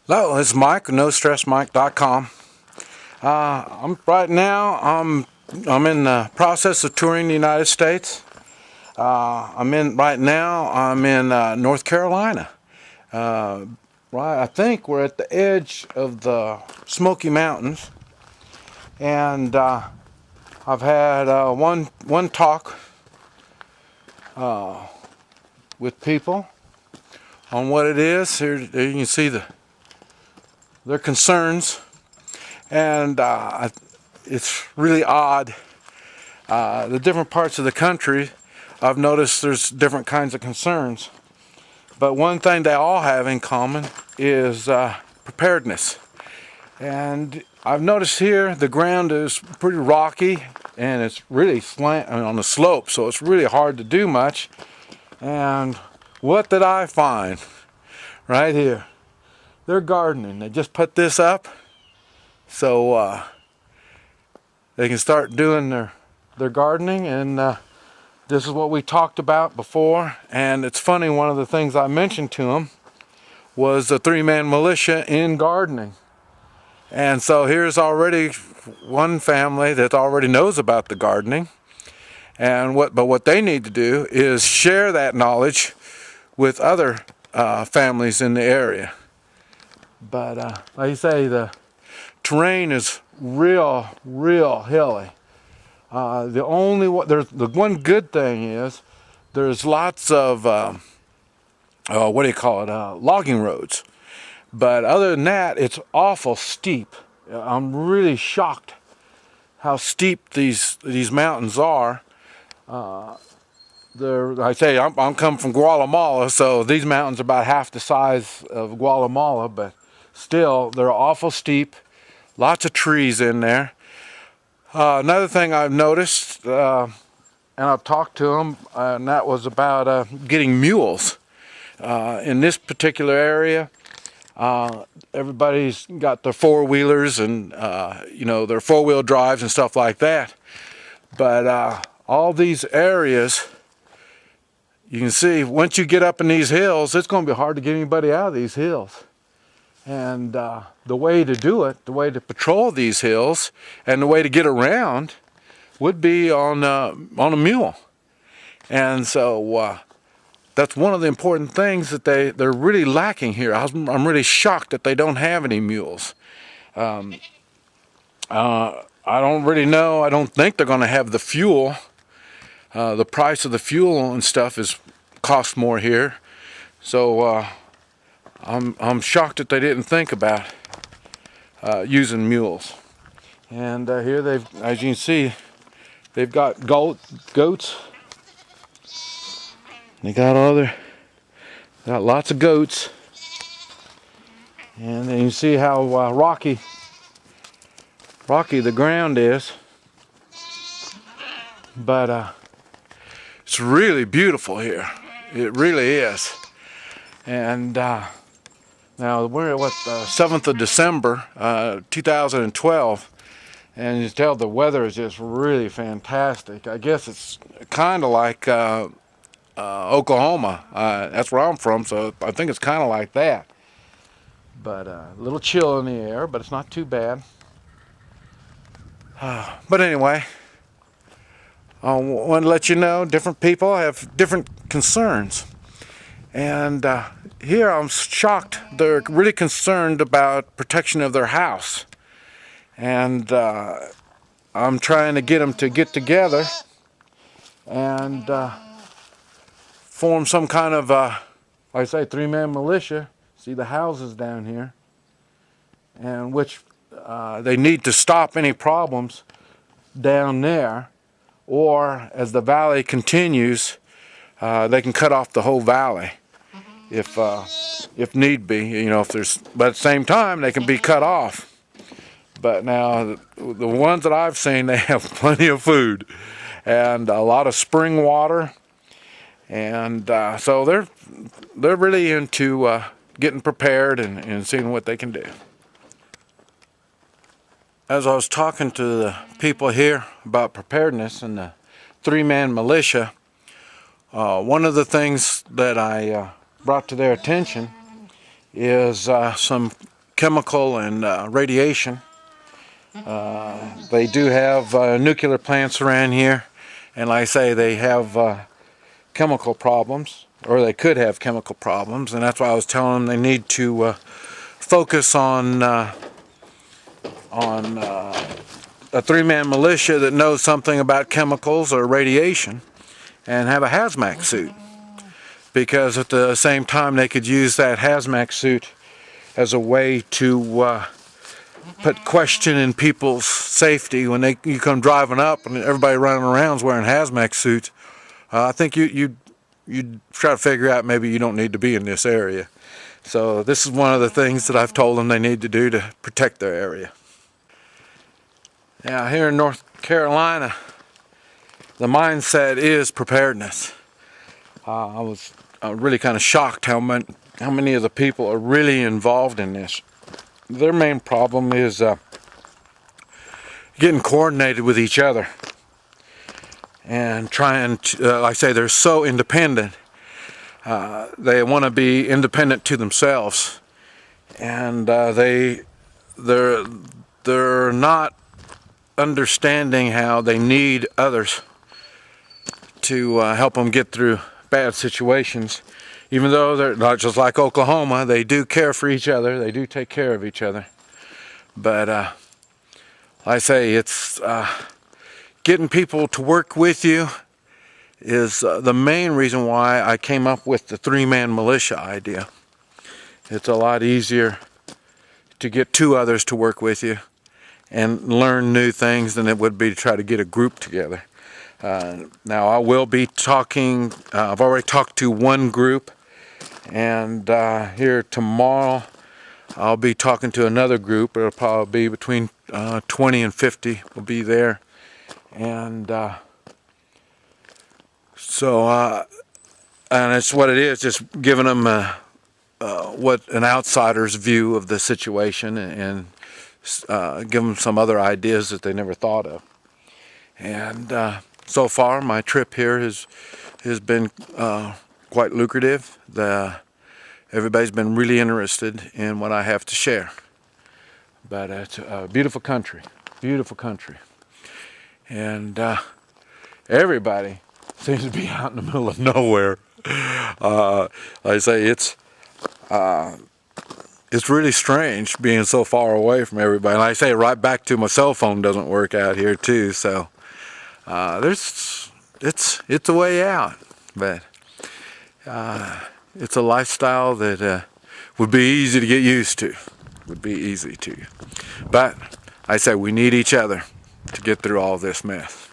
Hello, it's Mike with NoStressMike.com. Right now I'm in the process of touring the United States. I'm in North Carolina. I think we're at the edge of the Smoky Mountains, and I've had one talk with people on what it is. Here you can see their concerns, and it's really odd. The different parts of the country, I've noticed there's different kinds of concerns, but one thing they all have in common is preparedness. And I've noticed here the ground is pretty rocky, and it's really on the slope, so it's really hard to do much. And what did I find? Right here, they're gardening. They just put this up so they can start doing their gardening, and this is what we talked about before. And it's funny, one of the things I mentioned to them was the three-man militia in gardening. And so here's already one family that already knows about the gardening, and what they need to do is share that knowledge with other families in the area. But like you say, the terrain is real hilly. The one good thing is there's lots of logging roads. But other than that, it's awful steep. I'm really shocked how steep these mountains are. I'm coming from Guatemala, so these mountains are about half the size of Guatemala, but still, they're awful steep. Lots of trees in there. Another thing I've noticed, and I've talked to them, and that was about getting mules. In this particular area, everybody's got their four-wheelers and their four-wheel drives and stuff like that. But all these areas, you can see once you get up in these hills, it's going to be hard to get anybody out of these hills. And the way to do it, the way to patrol these hills, and the way to get around would be on a mule. And so that's one of the important things that they're really lacking here. I'm really shocked that they don't have any mules. I don't really know. I don't think they're going to have the fuel. The price of the fuel and stuff costs more here. So I'm shocked that they didn't think about using mules. And here as you can see, they've got goats. They got lots of goats, and then you see how rocky the ground is. But it's really beautiful here. It really is. And now we're at 7th of December, 2012, and you tell the weather is just really fantastic. I guess it's kind of like Oklahoma. That's where I'm from, so I think it's kind of like that. But a little chill in the air, but it's not too bad. But anyway, I want to let you know different people have different concerns. And here I'm shocked. They're really concerned about protection of their house. And I'm trying to get them to get together and form some kind of, like I say, three-man militia. See the houses down here, and which they need to stop any problems down there, or as the valley continues, they can cut off the whole valley if need be. But at the same time, they can be cut off. But now the ones that I've seen, they have plenty of food and a lot of spring water. And so they're really into getting prepared and seeing what they can do. As I was talking to the people here about preparedness and the three-man militia, one of the things that I brought to their attention is some chemical and radiation. They do have nuclear plants around here, and like I say, they have chemical problems, or they could have chemical problems, and that's why I was telling them they need to focus on a three-man militia that knows something about chemicals or radiation, and have a hazmat suit, because at the same time they could use that hazmat suit as a way to put question in people's safety when you come driving up and everybody running around is wearing hazmat suits. I think you'd try to figure out maybe you don't need to be in this area. So this is one of the things that I've told them they need to do to protect their area. Now here in North Carolina, the mindset is preparedness. I was really kind of shocked how many of the people are really involved in this. Their main problem is getting coordinated with each other and trying to, like I say, they're so independent. They want to be independent to themselves, and they're not understanding how they need others to help them get through bad situations. Even though they're not, just like Oklahoma, they do care for each other, they do take care of each other. But like I say, it's getting people to work with you is the main reason why I came up with the three-man militia idea. It's a lot easier to get two others to work with you and learn new things than it would be to try to get a group together. Now I will be talking, I've already talked to one group, and here tomorrow I'll be talking to another group. It'll probably be between 20 and 50 will be there. And and it's what it is, just giving them what an outsider's view of the situation, and give them some other ideas that they never thought of. And so far, my trip here has been quite lucrative. Everybody's been really interested in what I have to share. But it's a beautiful country, and everybody seems to be out in the middle of nowhere. Like I say, it's really strange being so far away from everybody. Like I say, right back to my cell phone doesn't work out here too. So it's a way out, but it's a lifestyle that would be easy to get used to. But I say we need each other to get through all this mess.